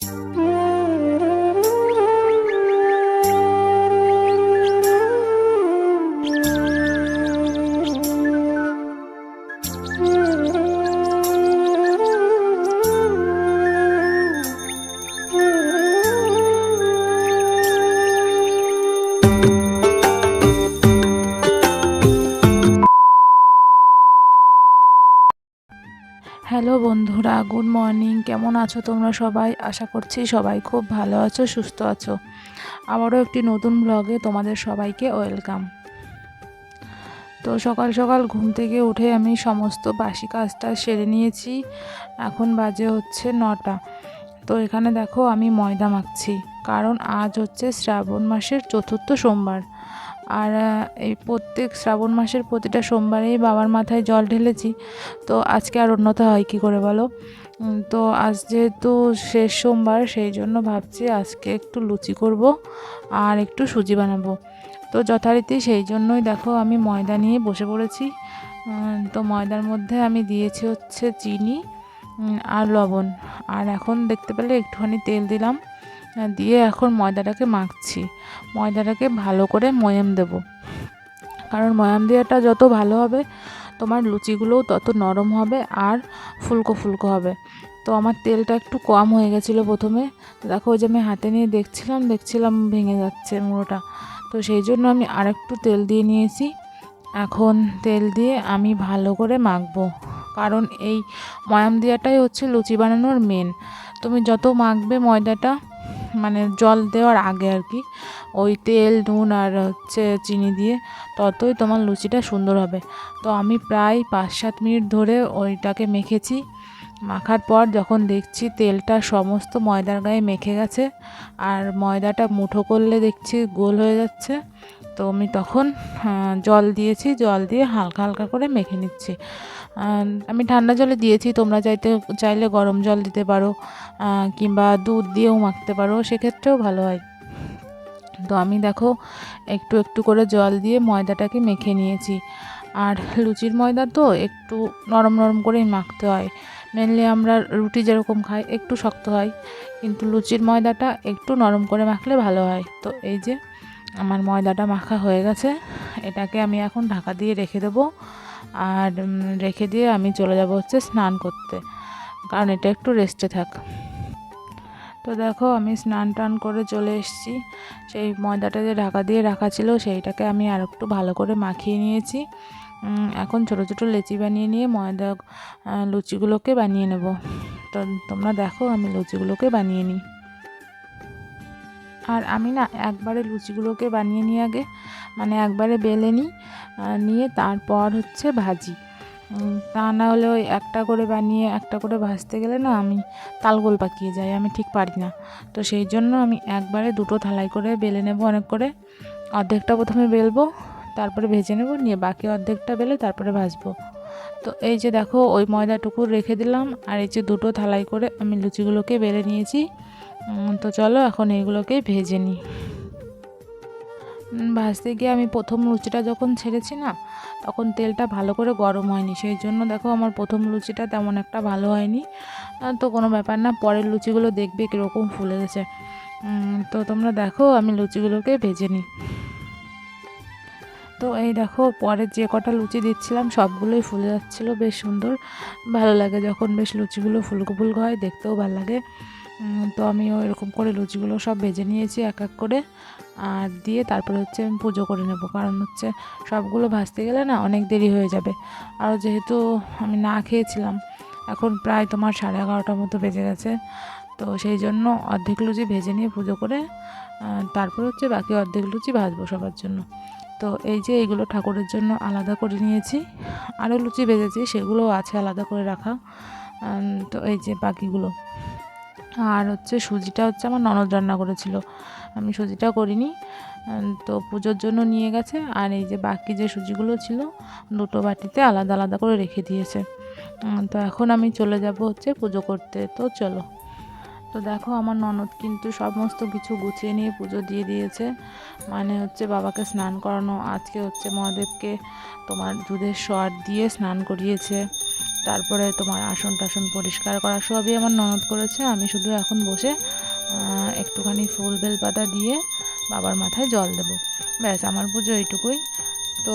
Hello বন্ধুরা, good morning. কেমন আছো তোমরা সবাই? আশা করছি সবাই খুব ভালো আছো, সুস্থ আছো। আবারও একটি নতুন ব্লগে তোমাদের সবাইকে ওয়েলকাম। তো সকাল সকাল ঘুম থেকে উঠে আমি সমস্ত বাসি কাজটা সেরে নিয়েছি। এখন বাজে হচ্ছে 9টা। তো এখানে দেখো আমি ময়দা মাখছি, কারণ আজ হচ্ছে শ্রাবণ মাসের 4র্থ সোমবার। আর এই প্রত্যেক শ্রাবণ মাসের প্রতিটা সোমবারেই বাবার মাথায় জল ঢেলেছি, তো আজকে আর অন্যথা হয় কী করে বলো। তো আজ যেহেতু শেষ সোমবার, সেই জন্য ভাবছি আজকে একটু লুচি করব আর একটু সুজি বানাবো। তো যথারীতি সেই জন্যই দেখো আমি ময়দা নিয়ে বসে পড়েছি। তো ময়দার মধ্যে আমি দিয়েছি হচ্ছে চিনি আর লবণ, আর এখন দেখতে পেলে একটুখানি তেল দিলাম, দিয়ে এখন ময়দাটাকে মাখছি। ময়দাটাকে ভালো করে ময়াম দেব, কারণ ময়াম দেওয়াটা যত ভালো হবে তোমার লুচিগুলোও তত নরম হবে আর ফুলকো ফুলকো হবে। তো আমার তেলটা একটু কম হয়ে গেছিলো প্রথমে, দেখো ওই যে আমি হাতে নিয়ে দেখছিলাম ভেঙে যাচ্ছে মুড়োটা। তো সেই জন্য আমি আরেকটু তেল দিয়ে নিয়েছি। এখন তেল দিয়ে আমি ভালো করে মাখবো, কারণ এই ময়াম দেওয়াটাই হচ্ছে লুচি বানানোর মেন। তুমি যত মাখবে ময়দাটা, মানে জল দেওয়ার আগে আর কি, ওই তেল নুন আর হচ্ছে চিনি দিয়ে, ততই তোমার লুচিটা সুন্দর হবে। তো আমি প্রায় 5-7 মিনিট ধরে ওইটাকে মেখেছি। মাখার পর যখন দেখছি তেলটা সমস্ত ময়দার গায়ে মেখে গেছে আর ময়দাটা মুঠো করলে দেখছি গোল হয়ে যাচ্ছে, তো আমি তখন জল দিয়েছি, জল দিয়ে হালকা হালকা করে মেখে নিচ্ছি। আমি ঠান্ডা জলে দিয়েছি, তোমরা চাইলে গরম জল দিতে পারো, কিংবা দুধ দিয়েও মাখতে পারো, সেক্ষেত্রেও ভালো হয়। তো আমি দেখো একটু একটু করে জল দিয়ে ময়দাটাকে মেখে নিয়েছি। আর লুচির ময়দা তো একটু নরম নরম করেই মাখতে হয়। মেনলি আমরা রুটি যেরকম খাই একটু শক্ত হয়, কিন্তু লুচির ময়দাটা একটু নরম করে মাখলে ভালো হয়। তো এই যে আমার ময়দাটা মাখা হয়ে গেছে, এটাকে আমি এখন ঢাকা দিয়ে রেখে দেবো। আর রেখে দিয়ে আমি চলে যাব হচ্ছে স্নান করতে, কারণ এটা একটু রেস্টে থাক। তো দেখো আমি স্নান টান করে চলে এসেছি। সেই ময়দাটা যে ঢাকা দিয়ে রাখা ছিল সেইটাকে আমি আর একটু ভালো করে মাখিয়ে নিয়েছি। এখন ছোটো ছোটো লেচি বানিয়ে নিয়ে ময়দা লুচিগুলোকে বানিয়ে নেব। তো তোমরা দেখো আমি লুচিগুলোকে বানিয়ে নিই। আর আমি না একবারে লুচিগুলোকে বানিয়ে নিই আগে, মানে একবারে বেলে নিই, নিয়ে তারপর হচ্ছে ভাজি। তা না হলে ওই একটা করে বানিয়ে একটা করে ভাজতে গেলে না আমি তালগোল পাকিয়ে যাই, আমি ঠিক পারি না। তো সেই জন্য আমি একবারে দুটো থালাই করে বেলে নেব, অনেক করে। অর্ধেকটা প্রথমে বেলবো, তারপরে ভেজে নেব, নিয়ে বাকি অর্ধেকটা বেলে তারপরে ভাজবো। তো এই যে দেখো ওই ময়দাটুকু রেখে দিলাম, আর এই যে দুটো থালাই করে আমি লুচিগুলোকে বেলে নিয়েছি। তো চলো এখন এইগুলোকেই ভেজে নিই। ভাজতে গিয়ে আমি প্রথম লুচিটা যখন ছেড়েছি না, তখন তেলটা ভালো করে গরম হয়নি, সেই জন্য দেখো আমার প্রথম লুচিটা তেমন একটা ভালো হয়নি। তো কোনো ব্যাপার না, পরের লুচিগুলো দেখবে কীরকম ফুলে গেছে। তো তোমরা দেখো আমি লুচিগুলোকে ভেজে নিই। তো এই দেখো পরে যে কটা লুচি দিচ্ছিলাম সবগুলোই ফুলে যাচ্ছিলো, বেশ সুন্দর ভালো লাগে যখন বেশ লুচিগুলো ফুলকো ফুলকো হয়, দেখতেও ভালো লাগে। তো আমি এরকম করে লুচিগুলো সব ভেজে নিয়েছি এক এক করে, আর দিয়ে তারপরে হচ্ছে আমি পুজো করে নেব, কারণ হচ্ছে সবগুলো ভাজতে গেলে না অনেক দেরি হয়ে যাবে। আর যেহেতু আমি না খেয়েছিলাম, এখন প্রায় তোমার 11:30টার মতো বেজে গেছে, তো সেই জন্য অর্ধেক লুচি ভেজে নিয়ে পুজো করে তারপর হচ্ছে বাকি অর্ধেক লুচি ভাজবো সবার জন্য। তো এই যে এইগুলো ঠাকুরের জন্য আলাদা করে নিয়েছি, আরও লুচি ভেজেছি সেগুলোও আছে আলাদা করে রাখা। তো এই যে বাকিগুলো, আর হচ্ছে সুজিটা হচ্ছে আমার ননদ রান্না করেছিল, আমি সুজিটা করিনি। তো পুজোর জন্য নিয়ে গেছে, আর এই যে বাকি যে সুজিগুলো ছিল দুটো বাটিতে আলাদা আলাদা করে রেখে দিয়েছে। তো এখন আমি চলে যাব হচ্ছে পুজো করতে, তো চলো। তো দেখো আমার ননদ কিন্তু সমস্ত কিছু গুছিয়ে নিয়ে পুজো দিয়ে দিয়েছে, মানে হচ্ছে বাবাকে স্নান করানো, আজকে হচ্ছে মহাদেবকে তোমার দুধের সর দিয়ে স্নান করিয়েছে। তারপরে তোমার আসন টাসন পরিষ্কার করা সবই আমার ননদ করেছে। আমি শুধু এখন বসে একটুখানি ফুল বেলপাতা দিয়ে বাবার মাথায় জল দেবো। ব্যাস, আমার পুজো এইটুকুই। তো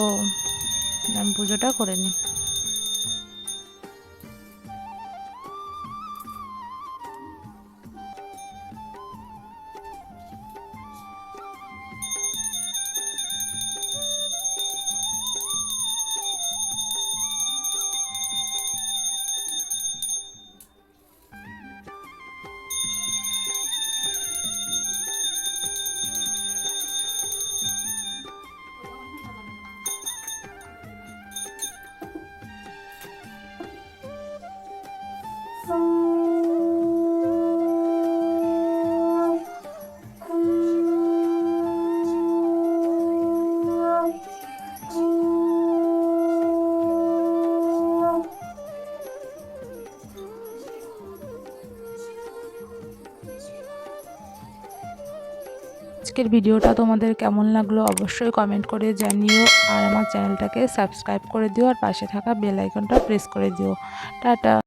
আমি পুজোটা করে নিই। আজকের ভিডিওটা তোমাদের কেমন লাগলো অবশ্যই কমেন্ট করে জানিও, আর আমার চ্যানেলটাকে সাবস্ক্রাইব করে দিও, আর পাশে থাকা বেল আইকনটা প্রেস করে দিও। টাটা।